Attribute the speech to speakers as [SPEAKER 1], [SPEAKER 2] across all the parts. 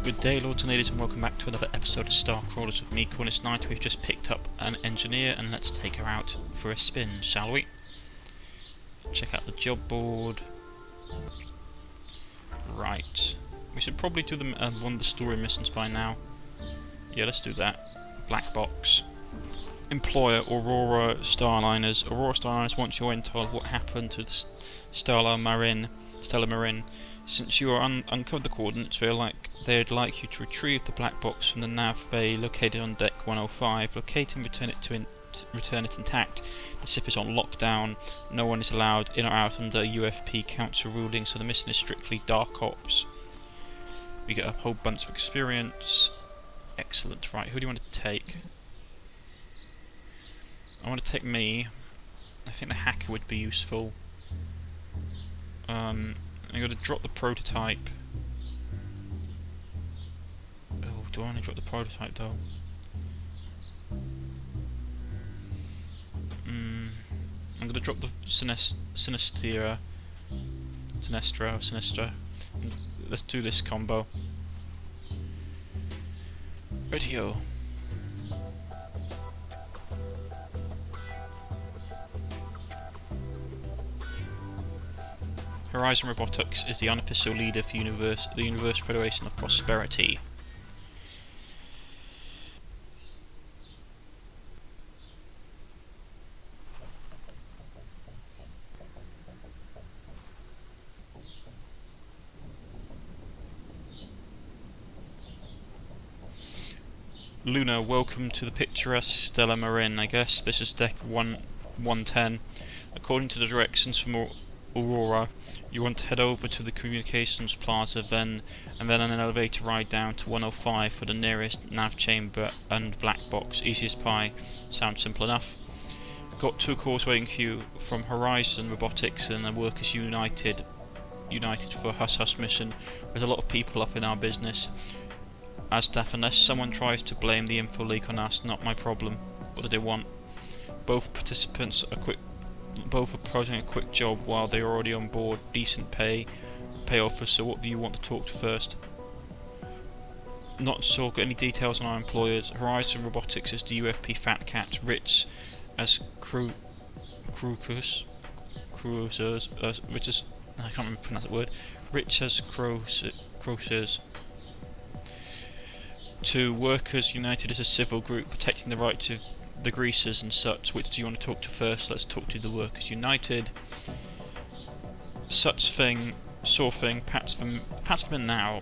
[SPEAKER 1] Good day, lords and ladies, and welcome back to another episode of StarCrawlers with me, Cornish-Knight. We've just picked up an engineer and let's take her out for a spin, shall we? Check out the job board. Right. We should probably do them one of the story missions by now. Yeah, let's do that. Black box. Employer Aurora Starliners. Aurora Starliners wants your intel of what happened to the Stella Marin. Since you are uncovered the coordinates, they'd like you to retrieve the black box from the nav bay located on deck 105. Locate and return it intact. The ship is on lockdown. No one is allowed in or out under UFP Council ruling, so the mission is strictly dark ops. We get a whole bunch of experience. Excellent. Right, who do you want to take? I want to take me. I think the hacker would be useful. I'm going to drop the prototype. Oh, do I want to drop the prototype though? I'm going to drop the Sinistra. Let's do this combo. Radio. Horizon Robotics is the unofficial leader for the Universal Federation of Prosperity. Luna, welcome to the picturesque Stella Marin. I guess this is deck 110. According to the directions from Aurora, you want to head over to the communications plaza and then an elevator ride down to 105 for the nearest nav chamber and black box. Easy as pie. Sounds simple enough. Got 2 calls waiting for you from Horizon Robotics and the Workers United for a Huss mission. There's a lot of people up in our business. As staff, unless someone tries to blame the info leak on us, not my problem. What do they want? Both participants are proposing a quick job while they are already on board. Decent pay offers, so what do you want to talk to first? Not sure, got any details on our employers. Horizon Robotics is the UFP Fat Cat. Rich as Crucers. Rich as, I can't remember pronounce that word. Rich as Crocers. 2. Workers United is a civil group protecting the rights of the greasers and such. Which do you want to talk to first? Let's talk to the Workers United. Pats them in now.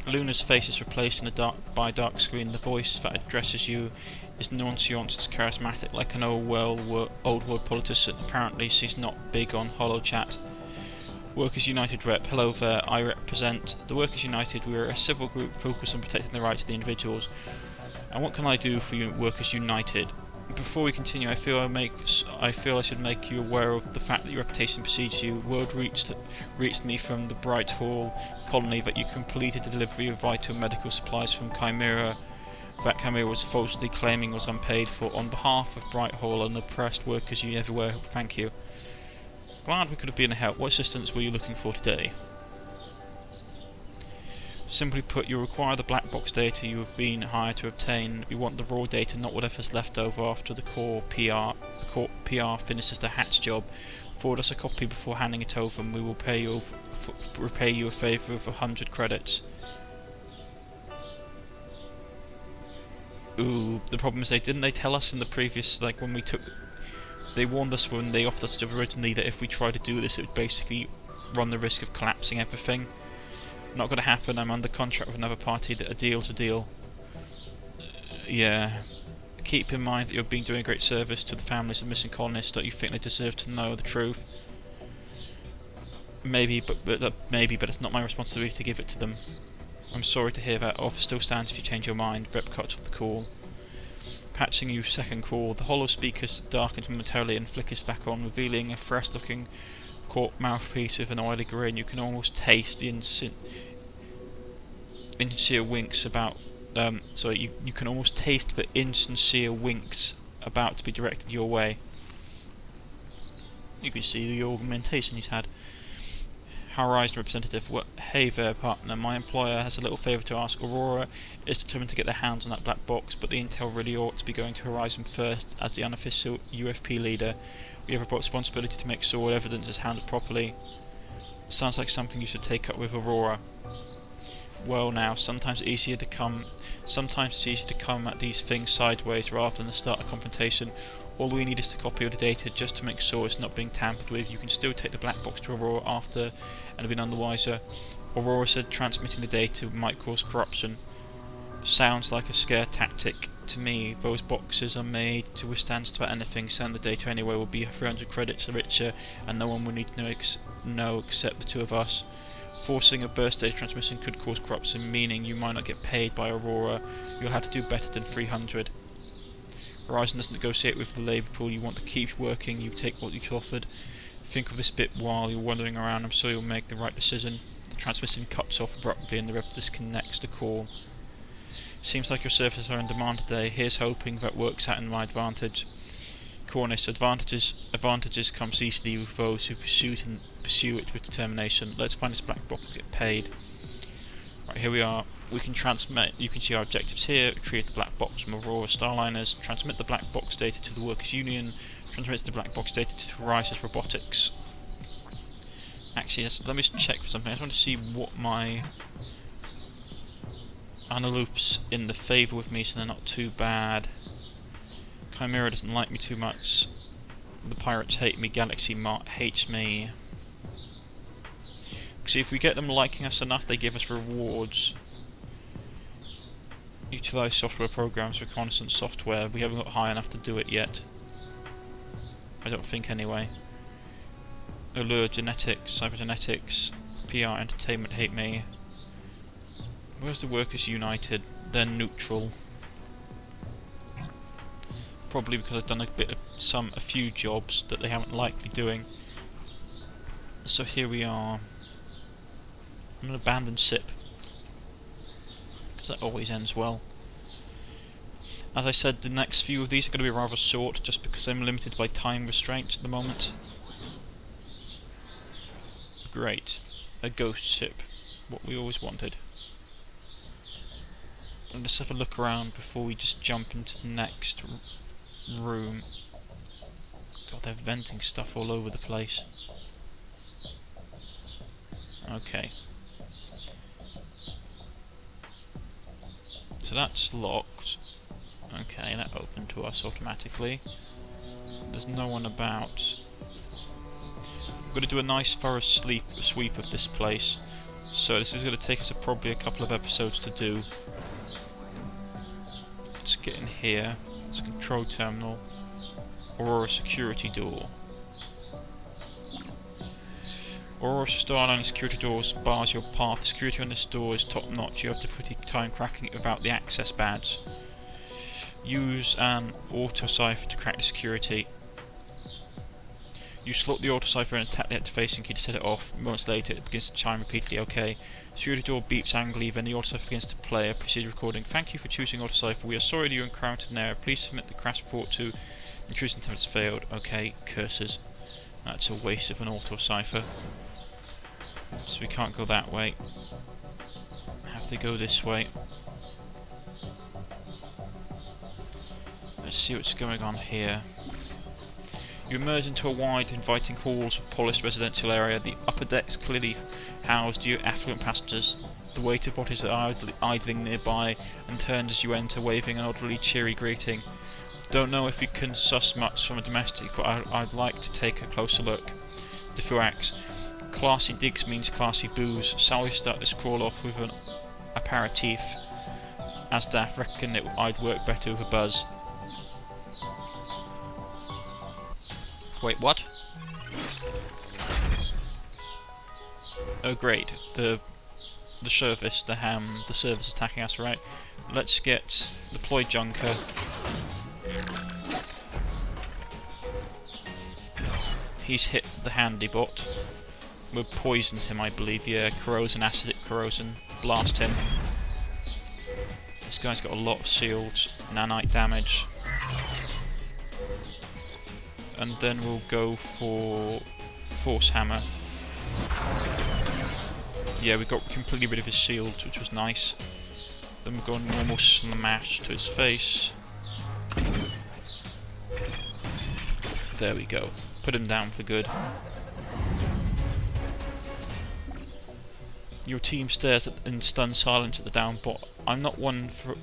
[SPEAKER 1] Luna's face is replaced by a dark screen. The voice that addresses you is nonchalant, it's charismatic, like an old world politician. Apparently she's not big on hollow chat. Workers United rep, hello there, I represent the Workers United. We are a civil group focused on protecting the rights of the individuals. And what can I do for you, Workers United? Before we continue, I feel I should make you aware of the fact that your reputation precedes you. Word reached me from the Bright Hall colony that you completed the delivery of vital medical supplies from Chimera. That Chimera was falsely claiming was unpaid for. On behalf of Bright Hall and the oppressed workers everywhere, thank you. Glad we could have been of help. What assistance were you looking for today? Simply put, you require the black box data you have been hired to obtain. We want the raw data, not whatever's left over after the core PR finishes the hatch job. Forward us a copy before handing it over, and we will repay you a favour of 100 credits. Ooh, the problem is didn't they tell us in the previous, when we took. They warned us when they offered us originally that if we tried to do this, it would basically run the risk of collapsing everything. Not going to happen. I'm under contract with another party. A deal to deal. Yeah. Keep in mind that you've been doing a great service to the families of missing colonists. Don't you think they deserve to know the truth? Maybe, but it's not my responsibility to give it to them. I'm sorry to hear that. Offer still stands if you change your mind. Rep cuts off the call. Patching you second call. The hollow speaker darkens momentarily and flickers back on, revealing a fresh-looking cork mouthpiece with an oily grin. You can almost taste the insincere winks about. You can almost taste the insincere winks about to be directed your way. You can see the augmentation he's had. Horizon representative. Hey there, partner. My employer has a little favour to ask. Aurora is determined to get their hands on that black box, but the intel really ought to be going to Horizon first. As the unofficial UFP leader, we have a responsibility to make sure evidence is handled properly. Sounds like something you should take up with Aurora. Well now, sometimes it's easier to come at these things sideways rather than to start a confrontation. All we need is to copy all the data just to make sure it's not being tampered with. You can still take the black box to Aurora after and have been none the wiser. Aurora said transmitting the data might cause corruption. Sounds like a scare tactic to me. Those boxes are made to withstand just about anything. Send the data anyway will be 300 credits richer, and no one will need to know except the two of us. Forcing a burst data transmission could cause corruption, meaning you might not get paid by Aurora. You'll have to do better than 300. Horizon doesn't negotiate with the labour pool. You want to keep working, you take what you're offered. Think of this bit while you're wandering around. I'm sure you'll make the right decision. The transmission cuts off abruptly and the rep disconnects the call. Seems like your services are in demand today. Here's hoping that works out in my advantage. Cornish, advantages comes easily with those who pursue it with determination. Let's find this black box and get paid. Right, here we are. We can transmit, you can see our objectives here. Retrieve the black box from Aurora Starliners, transmit the black box data to the Workers' Union, transmit the black box data to Horizon Robotics. Actually, let me just check for something. I just want to see what my Analoop's in the favour with me, so they're not too bad. Chimera doesn't like me too much. The pirates hate me. Galaxy Mart hates me. See, if we get them liking us enough, they give us rewards. Utilise software programs, reconnaissance software. We haven't got high enough to do it yet. I don't think, anyway. Allure, genetics, cybergenetics, PR, entertainment hate me. Where's the Workers United? They're neutral. Probably because I've done a few jobs that they haven't liked me doing. So here we are. I'm an abandoned ship, because that always ends well. As I said, the next few of these are going to be rather short, just because I'm limited by time restraints at the moment. Great, a ghost ship, what we always wanted. Let's have a look around before we just jump into the next room. God, they're venting stuff all over the place. Okay. So that's locked. Okay, that opened to us automatically. There's no one about. I'm going to do a nice thorough sweep of this place. So this is going to take us probably a couple of episodes to do. Let's get in here. It's a control terminal. Aurora security door. Aurora Starline security doors bars your path. Security on this door is top notch. You have difficulty time cracking it without the access badge. Use an auto-cipher to crack the security. You slot the auto-cipher and tap the activation key to set it off. Moments later it begins to chime repeatedly. OK. Security door beeps angrily, then the auto-cipher begins to play a procedure recording. Thank you for choosing auto-cipher. We are sorry that you encountered an error. Please submit the crash report to intrusion attempts failed. OK, curses. That's a waste of an auto-cipher. So we can't go that way. Have to go this way. Let's see what's going on here. You emerge into a wide, inviting halls of polished residential area. The upper decks clearly housed your affluent passengers. The waiter bodies are idling nearby and turns as you enter, waving an oddly cheery greeting. Don't know if you can suss much from a domestic, but I'd like to take a closer look. Diffuax. Classy digs means classy booze. Shall we start this crawl off with an aperitif? As Daft reckon I'd work better with a buzz. Wait, what? Oh great, the service, the server's attacking us, right? Let's get deploy Junker. He's hit the handy bot. We've poisoned him, I believe, yeah, corrosion, acidic corrosion, blast him. This guy's got a lot of shields, nanite damage. And then we'll go for Force Hammer. Yeah, we got completely rid of his shield, which was nice. Then we go normal smash to his face. There we go. Put him down for good. Your team stares in stunned silence at the down bot. I'm not one for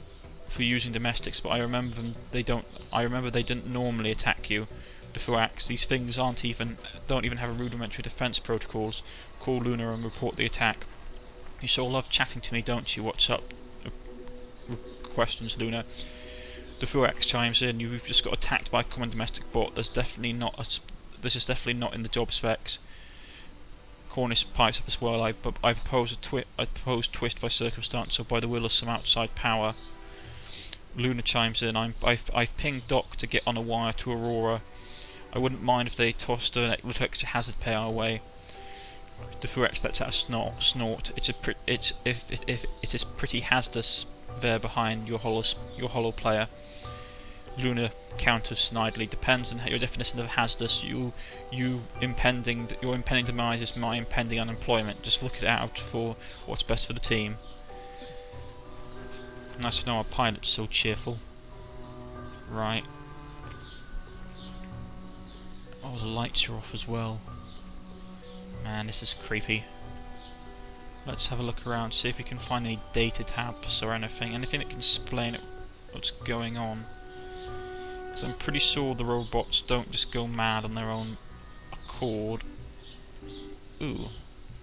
[SPEAKER 1] using domestics, but I remember they didn't normally attack you. The Fuax, these things don't even have a rudimentary defense protocols. Call Luna and report the attack. You so love chatting to me, don't you? What's up? Questions Luna. The Fuax chimes in. You've just got attacked by a common domestic bot. This is definitely not in the job specs. Cornish pipes up as well. I propose twist by circumstance or by the will of some outside power. Luna chimes in. I've pinged Doc to get on a wire to Aurora. I wouldn't mind if they tossed a little extra hazard pay our way. The Furex lets out a snort. It is pretty hazardous there behind your hollow player. Luna counters snidely. Depends on your definition of hazardous. Your impending demise is my impending unemployment. Just look it out for what's best for the team. Nice to know our pilot's so cheerful. Right. Oh, the lights are off as well. Man, this is creepy. Let's have a look around, see if we can find any data tabs or anything that can explain what's going on. Because I'm pretty sure the robots don't just go mad on their own accord. Ooh,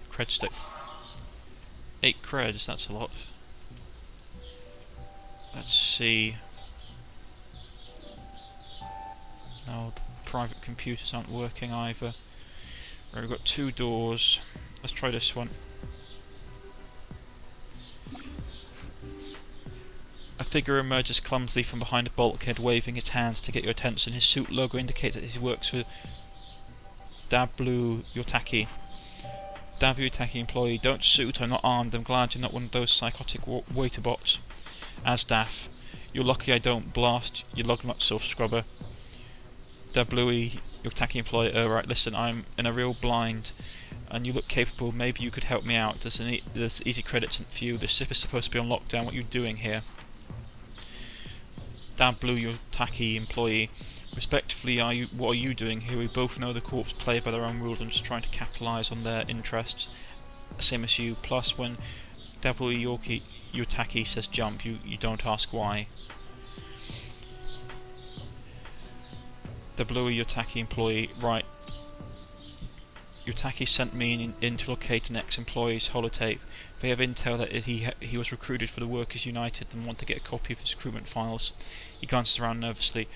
[SPEAKER 1] cred stick. 8 creds, that's a lot. Let's see. No, the private computers aren't working either. Right, we've got 2 doors. Let's try this one. A figure emerges clumsily from behind a bulkhead, waving his hands to get your attention. His suit logo indicates that he works for Dablu Yotaki. Dablu Yotaki employee. Don't shoot, I'm not armed. I'm glad you're not one of those psychotic waiter bots. As Daff. You're lucky I don't blast your lognut self scrubber. Dablu Yotaki employee. Right, listen, I'm in a real blind and you look capable. Maybe you could help me out. There's easy credits for you. The ship is supposed to be on lockdown. What are you doing here? Dablu Yotaki employee. Respectfully, what are you doing here? We both know the corps play by their own rules and just trying to capitalise on their interests. Same as you. Plus, when Dablu Yotaki says jump, you don't ask why. Dablu Yotaki employee. Right. Yotaki sent me in to locate an ex-employee's holotape. They have intel that he was recruited for the Workers United and want to get a copy of his recruitment files. He glances around nervously.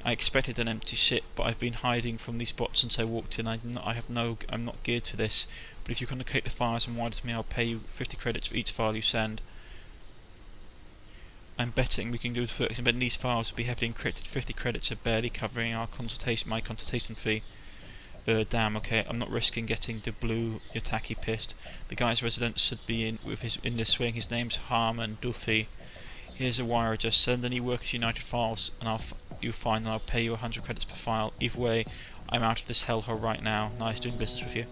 [SPEAKER 1] I expected an empty ship, but I've been hiding from these bots since I walked in. I'm not geared to this. But if you can locate the files and wire to me, I'll pay you 50 credits for each file you send. I'm betting we can do the work, but these files will be heavily encrypted. 50 credits are barely covering my consultation fee. Damn, okay, I'm not risking getting the blue Yotaki pissed. The guy's residence should be in this swing. His name's Harmon Duffy. Here's a wire address. Send any Workers United files and I'll pay you 100 credits per file. Either way, I'm out of this hellhole right now. Nice doing business with you.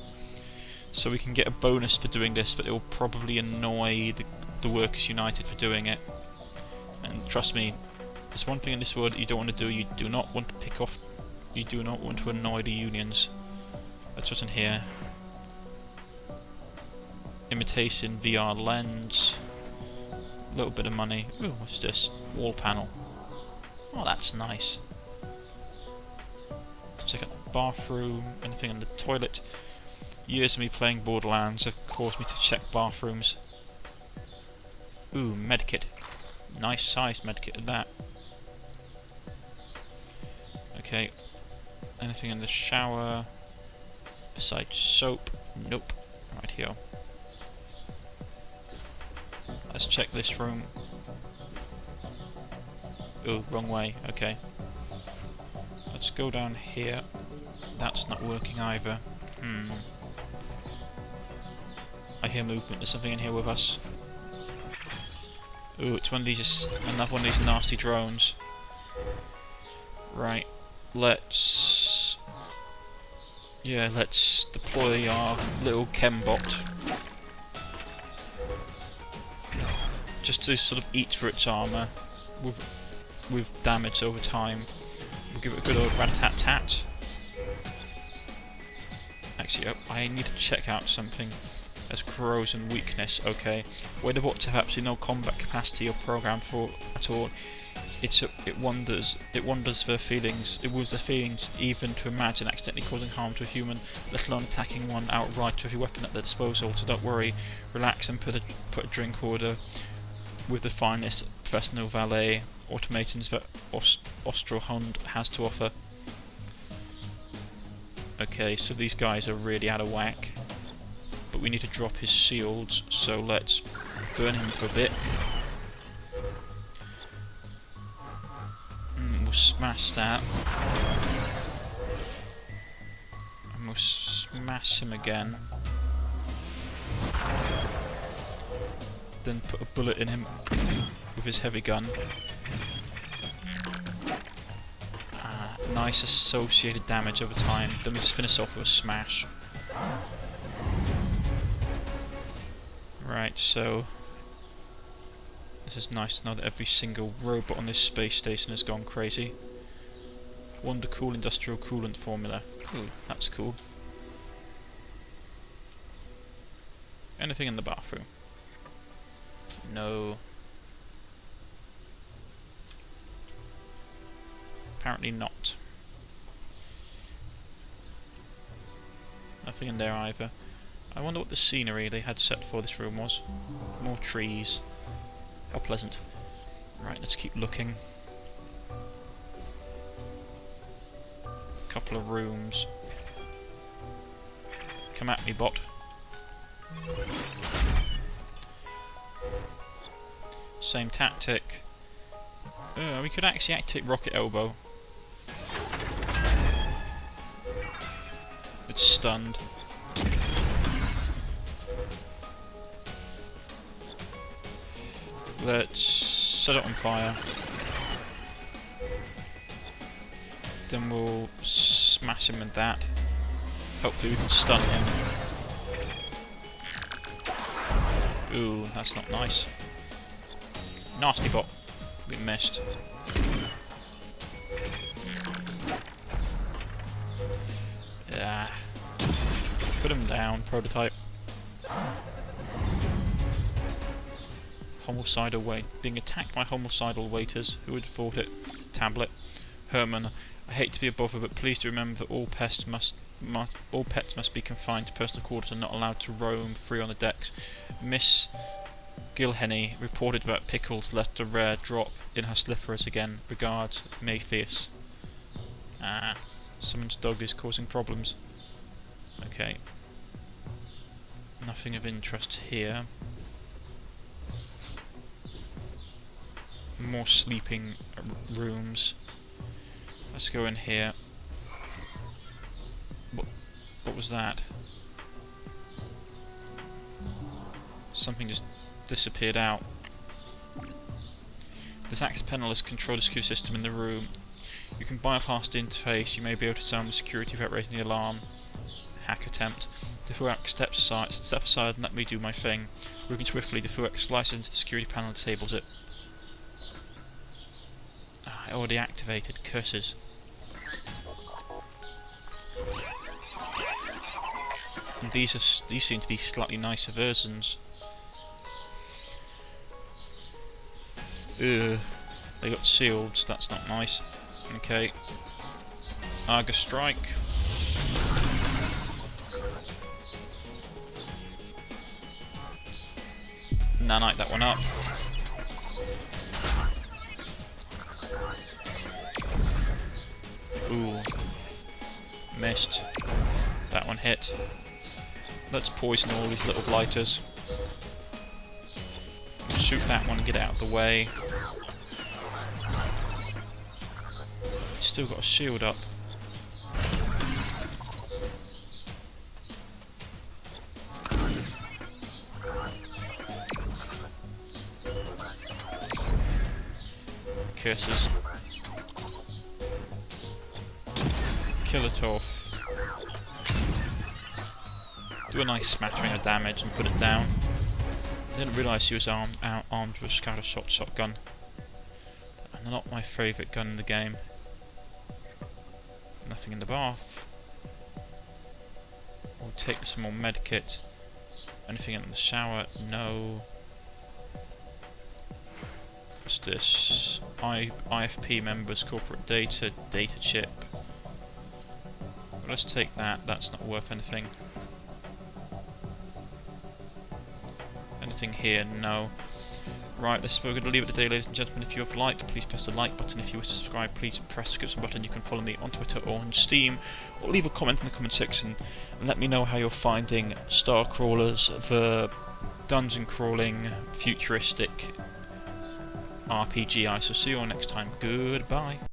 [SPEAKER 1] So we can get a bonus for doing this, but it will probably annoy the Workers United for doing it. And trust me, there's one thing in this world you don't want to do. You do not want to annoy the unions. That's what's in here. Imitation VR lens. A little bit of money. Ooh, what's this? Wall panel. Oh, that's nice. Let's check out the bathroom. Anything in the toilet. Years of me playing Borderlands have caused me to check bathrooms. Ooh, medkit. Nice sized medkit at that. Okay. Anything in the shower? Besides soap? Nope. Right here. Let's check this room. Ooh, wrong way. Okay. Let's go down here. That's not working either. I hear movement. There's something in here with us. Ooh, it's another one of these nasty drones. Right. Let's deploy our little chembot. just to sort of eat through its armour with damage over time. We'll give it a good old rat-a-tat-tat. Actually, I need to check out something as corrosion weakness. Okay, where the bots have absolutely no combat capacity or program for at all. It wonders their feelings. It wounds their feelings even to imagine accidentally causing harm to a human, let alone attacking one outright with a weapon at their disposal. So don't worry, relax and put a drink order with the finest professional valet automatons that Ostrahund has to offer. Okay, so these guys are really out of whack, but we need to drop his shields, so let's burn him for a bit. We'll smash that, and we'll smash him again, then put a bullet in him with his heavy gun. Nice associated damage over time. Then we just finish off with a smash. Right, so this is nice to know that every single robot on this space station has gone crazy. Wonder cool industrial coolant formula. Ooh, that's cool. Anything in the bathroom? No. Apparently not. Nothing in there either. I wonder what the scenery they had set for this room was. More trees. How pleasant. Right, let's keep looking. Couple of rooms. Come at me, bot. Same tactic. We could actually activate Rocket Elbow. It's stunned. Let's set it on fire. Then we'll smash him with that. Hopefully we can stun him. Ooh, that's not nice. Nasty bot. We missed. Yeah. Put him down, prototype. Homicidal wait. Being attacked by homicidal waiters. Who would have thought it? Tablet. Herman. I hate to be a bother, but please do remember that all pets must be confined to personal quarters and not allowed to roam free on the decks. Miss Gilhenny reported that Pickles left a rare drop in her slippers again. Regards, Maypheus. Someone's dog is causing problems. Okay. Nothing of interest here. More sleeping rooms. Let's go in here. What was that? Something just disappeared out. This acts as panel to control the security system in the room. You can bypass the interface. You may be able to disarm the security without raising the alarm. Hack attempt. The Fuak step aside and let me do my thing. Working swiftly, the Fuak slices into the security panel and disables it. I already activated. Curses. And these seem to be slightly nicer versions. Ugh. They got sealed, so that's not nice. Okay. Argus Strike. Nanite that one up. Ooh. Missed. That one hit. Let's poison all these little blighters. Shoot that one and get out of the way. Still got a shield up. Curses. Kill it off. Do a nice smattering of damage and put it down. I didn't realise he was armed with a scattershot shotgun. Not my favourite gun in the game. Nothing in the bath. We'll take some more medkit. Anything in the shower? No. What's this? IFP members, corporate data chip. Let's take that. That's not worth anything. Anything here? No. Right, we're going to leave it today, ladies and gentlemen. If you have liked, please press the like button. If you wish to subscribe, please press the subscription button. You can follow me on Twitter or on Steam, or leave a comment in the comment section and let me know how you're finding StarCrawlers, the dungeon crawling, futuristic RPG. I shall see you all next time. Goodbye.